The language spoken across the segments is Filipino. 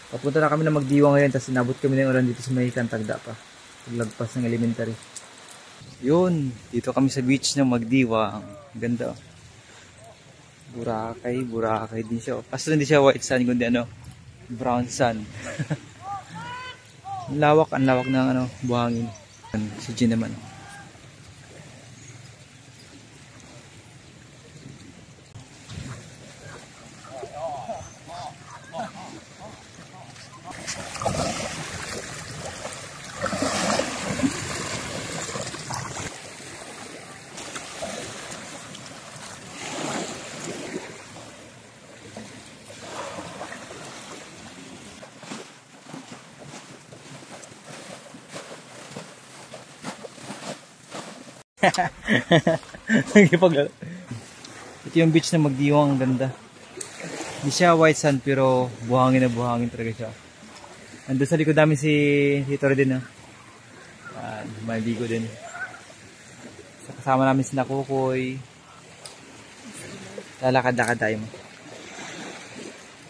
Papunta na kami na magdiwa ngayon, tapos inabot kami ng ulan dito sa may Cantagda pa. Paglagpas ng elementary. Yun, dito kami sa beach ng Magdiwang. Ganda. Boracay din siya. Kaso hindi siya white sand, kundi brown sand. Ang lawak ng buhangin. Si Jean naman. Ito yung beach na Magdiwang, ang ganda. Hindi siya white sand pero buhangin na buhangin talaga siya. Andun sa likod namin si Tito din, maligo din. Kasama namin si Nakukoy. Lalakad-lakad tayo mo.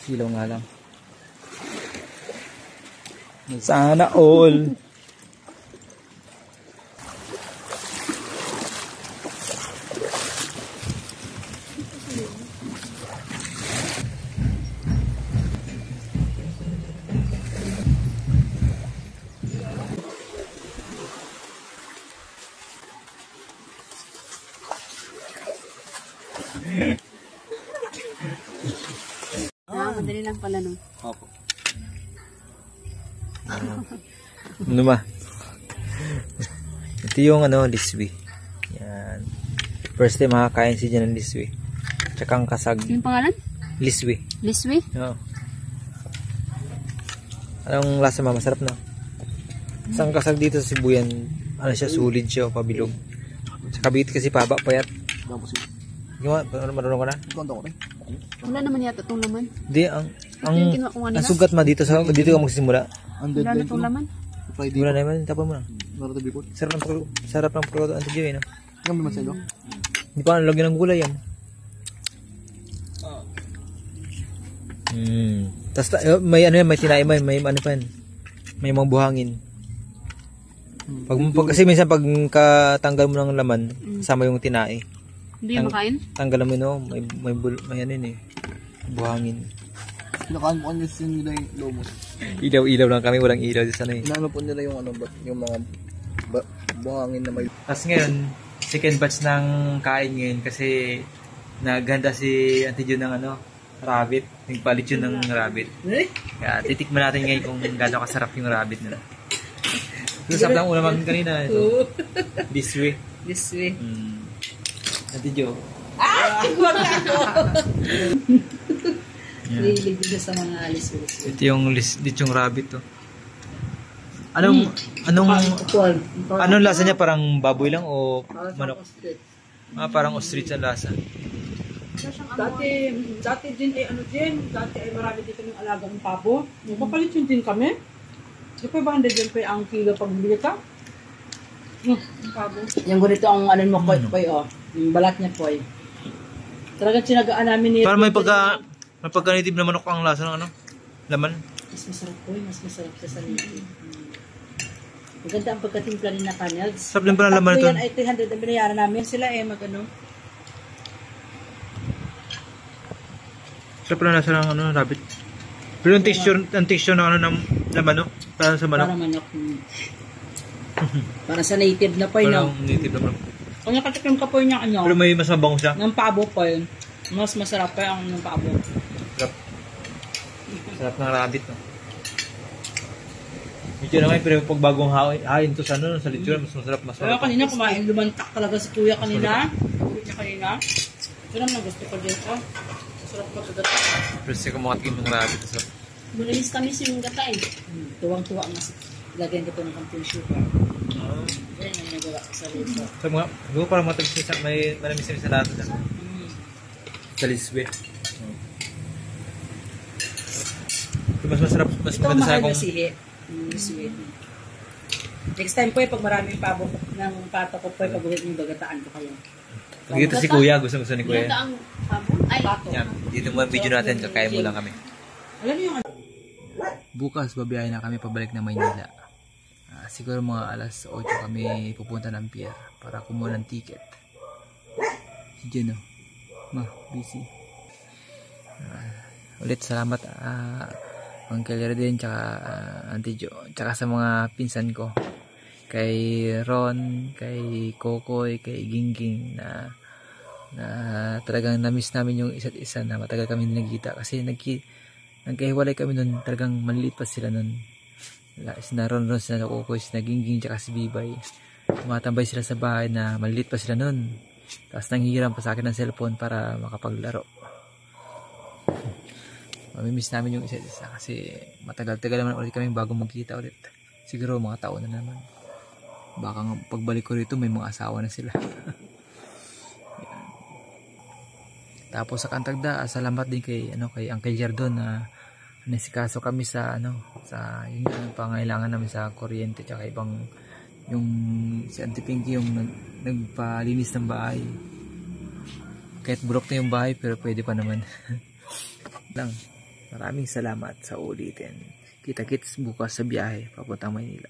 Silaw nga lang. Sana all. Madali lang pala nun. Opo. Ano ba? Ito yung liswi. Yan. First time makakain si Jan ng liswi. Tsaka ang kasag. Yung pangalan? Liswi. Liswi? Oo. Anong lasa ma? Masarap na. Isang kasag dito sa Sibuyan, siya, sulid siya o pabilog. Sa Cavite kasi paba payat. Gima, marunong ka na? Wala naman yata itong laman. Hindi, ang sugat ma dito ka magsisimula. Wala na itong laman. Wala na naman, tapon mo na. Sarap ng produkto ang tiyo, no? Hindi pa lagyan ng gulay yan. Tapos may may tinay may pa yan. May mga buhangin. Kasi minsan pag katanggal mo ng laman, kasama yung tinay. Hindi yung makain? Tanggalan mo may buhangin. Pinakaan po nila nila yung lomos. Ilaw lang kami, walang ilaw sa sana eh. Inaano po nila yung yung mga buhangin na may... Tapos ngayon, second batch ng kain ngayon kasi naganda si Auntie Jun ng rabbit. Nagpalit yun ng rabbit. Kaya titikman natin ngayon kung gaano kasarap yung rabbit nila. Sarap lang ulam kanina. Ito. This way. This way. Auntie Jo. Wag ako! Lilig dito sa mga alis-alis. Ito yung lechong rabbit to. Anong lasa niya? Parang baboy lang o manok? Parang ostrich ang lasa. Dati din ay marami dito ng alagang pabo. Mapapalit yun din kami. Di pa ba 100 din pa ang kilo pag bili ka? Pabo. Yung ganito ang mo koy, yung balat niya koy. Talagang sinagaan namin ni... Parang may pagka-native na manok ang lasa ng laman. Mas masarap koy, mas masarap sa native. Maganda ang pagkatimpla rin na kanyag. Sarap din pala laman ito. Yan ay 300 ang binayaran namin. Sila Sarap pala nasa ng rabbit. Pero ang texture ng laman, para sa manok. Para manok. Para sa native na po yun. Parang native na manok. Kung nakatikim ka po niya Pero may mas mabango siya. ng pabo po yun. Mas masarap pa ang ng pabo. Sarap ng rabbit, no? Medyo naman, pero pag bagong hain to sa sa lechon, mas masarap, mas Kaya masarap. kanina kumain, lumantak talaga si kuya kanina. Ulit niya kanina. Ito naman gusto ko din ko. Masarap pa ito. Pero siya kumakatiin ng rabbit. So. Malinis kami yung gata eh. Tuwang-tuwa nga. Lagyan ko ng konting sugar. Yan ang nagawa ko sa lito. So mga, parang matagis siya, may malamis sa lahat na. Sa liswe. Mas masarap, mas Ito maganda sa mahal akong... na sihi. Sweet. Next time po pag maraming pabo ng pato ko po, pag-ulit yung bagataan ko kayo. Dito si Kuya, gusto ni Kuya. Ito ang sabon? Ay, Pato. Yan, dito mo ang video natin, kakain mo lang kami. Alam niyo yung bukas babiyahin na kami pabalik na Maynila. Siguro mga alas 8 kami pupunta ng pier para kumuha ng ticket. Si Jen, busy. Ulit salamat Uncle Redin tsaka Auntie Jo, tsaka sa mga pinsan ko, kay Ron, kay Kokoy, kay Gingging na talagang na-miss namin yung isa't isa na matagal kami nagkita kasi nagkahiwalay kami nun, talagang maliit pa sila nun. Sina Ron, sina Kokoy, sina Gingging tsaka si Bibay, tumatambay sila sa bahay na maliit pa sila nun, tapos nanghihiram pa sa akin ng cellphone para makapaglaro. Mamimiss namin yung isa't isa kasi matagal-tagal naman ulit kami bago magkita ulit. Siguro mga taon na naman. Baka pagbalik ko rito may mga asawa na sila. Tapos sa Kantagda, salamat din kay Uncle Jardon na nasikaso kami sa yung pangailangan namin sa kuryente tsaka ibang yung si Auntie Pinky yung nagpalinis ng bahay. Kahit burok na yung bahay pero pwede pa naman. Lang. Maraming salamat sa ulitin. Kita-kits bukas sa biyahe papuntang Maynila.